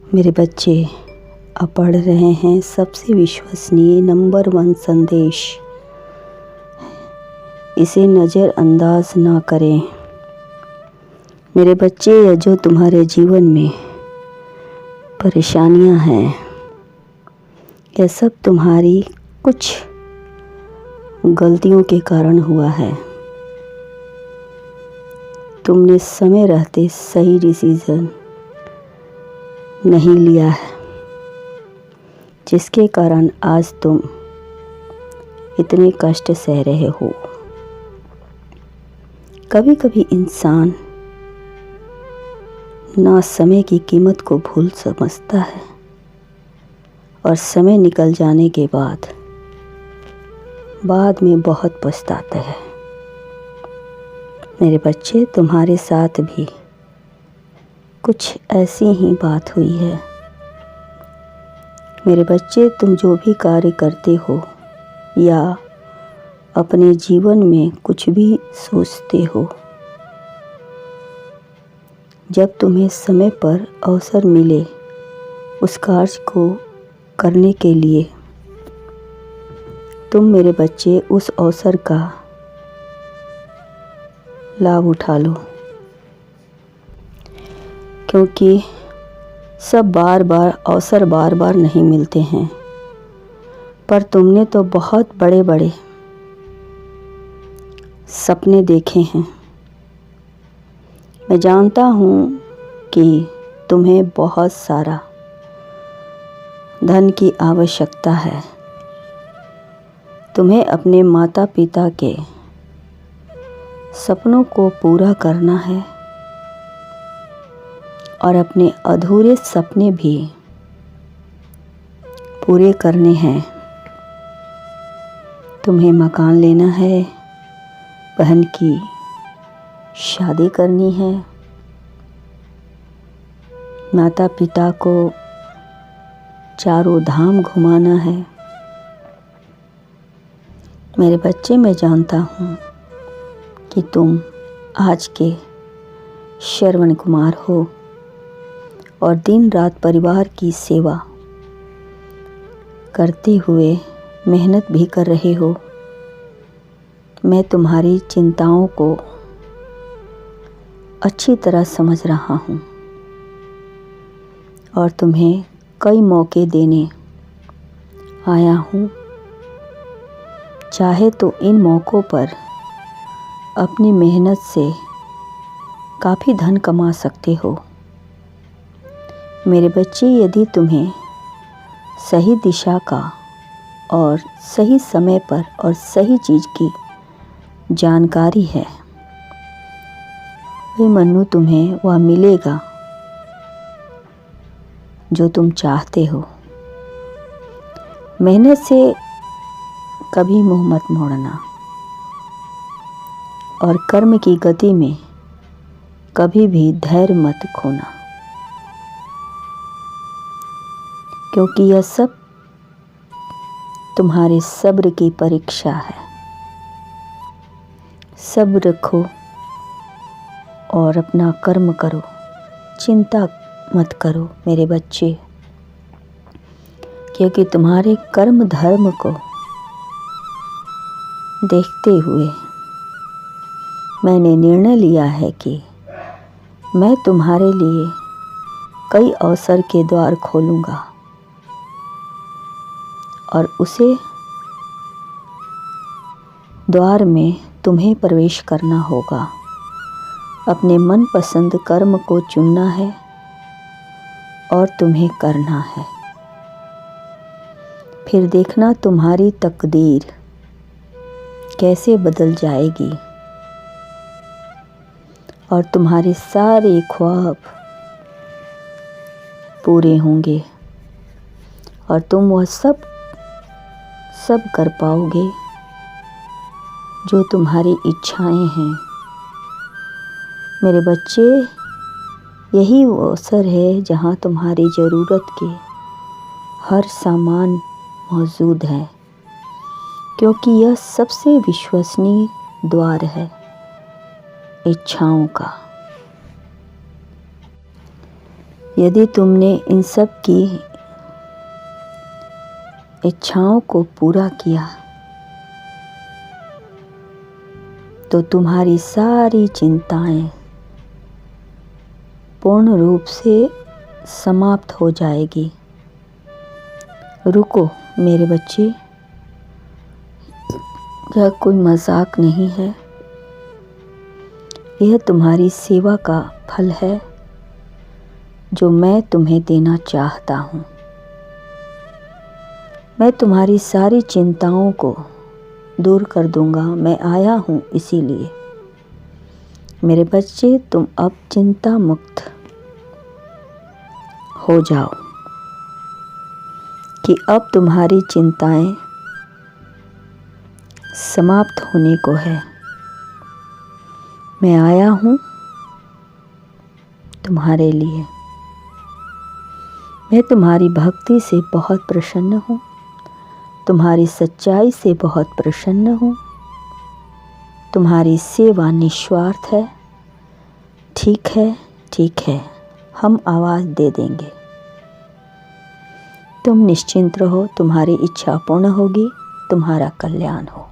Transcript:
मेरे बच्चे अब पढ़ रहे हैं सबसे विश्वसनीय नंबर 1 संदेश। इसे नज़रअंदाज ना करें। मेरे बच्चे, यह जो तुम्हारे जीवन में परेशानियां हैं, यह सब तुम्हारी कुछ गलतियों के कारण हुआ है। तुमने समय रहते सही डिसीज़न नहीं लिया है, जिसके कारण आज तुम इतने कष्ट सह रहे हो। कभी कभी इंसान ना समय की कीमत को भूल समझता है और समय निकल जाने के बाद में बहुत पछताता है। मेरे बच्चे, तुम्हारे साथ भी कुछ ऐसी ही बात हुई है। मेरे बच्चे, तुम जो भी कार्य करते हो या अपने जीवन में कुछ भी सोचते हो, जब तुम्हें समय पर अवसर मिले उस कार्य को करने के लिए, तुम मेरे बच्चे उस अवसर का लाभ उठा लो, क्योंकि बार बार नहीं मिलते हैं। पर तुमने तो बहुत बड़े बड़े सपने देखे हैं। मैं जानता हूँ कि तुम्हें बहुत सारा धन की आवश्यकता है। तुम्हें अपने माता पिता के सपनों को पूरा करना है और अपने अधूरे सपने भी पूरे करने हैं। तुम्हें मकान लेना है, बहन की शादी करनी है, माता पिता को चारों धाम घुमाना है। मेरे बच्चे, मैं जानता हूँ कि तुम आज के श्रवण कुमार हो और दिन रात परिवार की सेवा करते हुए मेहनत भी कर रहे हो। मैं तुम्हारी चिंताओं को अच्छी तरह समझ रहा हूँ और तुम्हें कई मौके देने आया हूँ। चाहे तो इन मौक़ों पर अपनी मेहनत से काफ़ी धन कमा सकते हो। मेरे बच्चे, यदि तुम्हें सही दिशा का और सही समय पर और सही चीज़ की जानकारी है, मन्नू तुम्हें वह मिलेगा जो तुम चाहते हो। मेहनत से कभी मुँह मत मोड़ना और कर्म की गति में कभी भी धैर्य मत खोना, क्योंकि यह सब तुम्हारे सब्र की परीक्षा है। सब्र रखो और अपना कर्म करो, चिंता मत करो मेरे बच्चे, क्योंकि तुम्हारे कर्म धर्म को देखते हुए मैंने निर्णय लिया है कि मैं तुम्हारे लिए कई अवसर के द्वार खोलूँगा और उसे द्वार में तुम्हें प्रवेश करना होगा। अपने मनपसंद कर्म को चुनना है और तुम्हें करना है। फिर देखना तुम्हारी तकदीर कैसे बदल जाएगी और तुम्हारे सारे ख्वाब पूरे होंगे और तुम वह सब कर पाओगे जो तुम्हारी इच्छाएं हैं। मेरे बच्चे, यही वो अवसर है जहाँ तुम्हारी ज़रूरत के हर सामान मौजूद है, क्योंकि यह सबसे विश्वसनीय द्वार है इच्छाओं का। यदि तुमने इन सब की इच्छाओं को पूरा किया तो तुम्हारी सारी चिंताएं पूर्ण रूप से समाप्त हो जाएगी। रुको मेरे बच्चे, यह कोई मजाक नहीं है। यह तुम्हारी सेवा का फल है जो मैं तुम्हें देना चाहता हूँ। मैं तुम्हारी सारी चिंताओं को दूर कर दूंगा। मैं आया हूँ इसीलिए। मेरे बच्चे, तुम अब चिंता मुक्त हो जाओ कि अब तुम्हारी चिंताएं समाप्त होने को है। मैं आया हूँ तुम्हारे लिए। मैं तुम्हारी भक्ति से बहुत प्रसन्न हूँ, तुम्हारी सच्चाई से बहुत प्रसन्न हूँ। तुम्हारी सेवा निस्वार्थ है। ठीक है, ठीक है, हम आवाज़ दे देंगे। तुम निश्चिंत रहो, तुम्हारी इच्छा पूर्ण होगी, तुम्हारा कल्याण हो।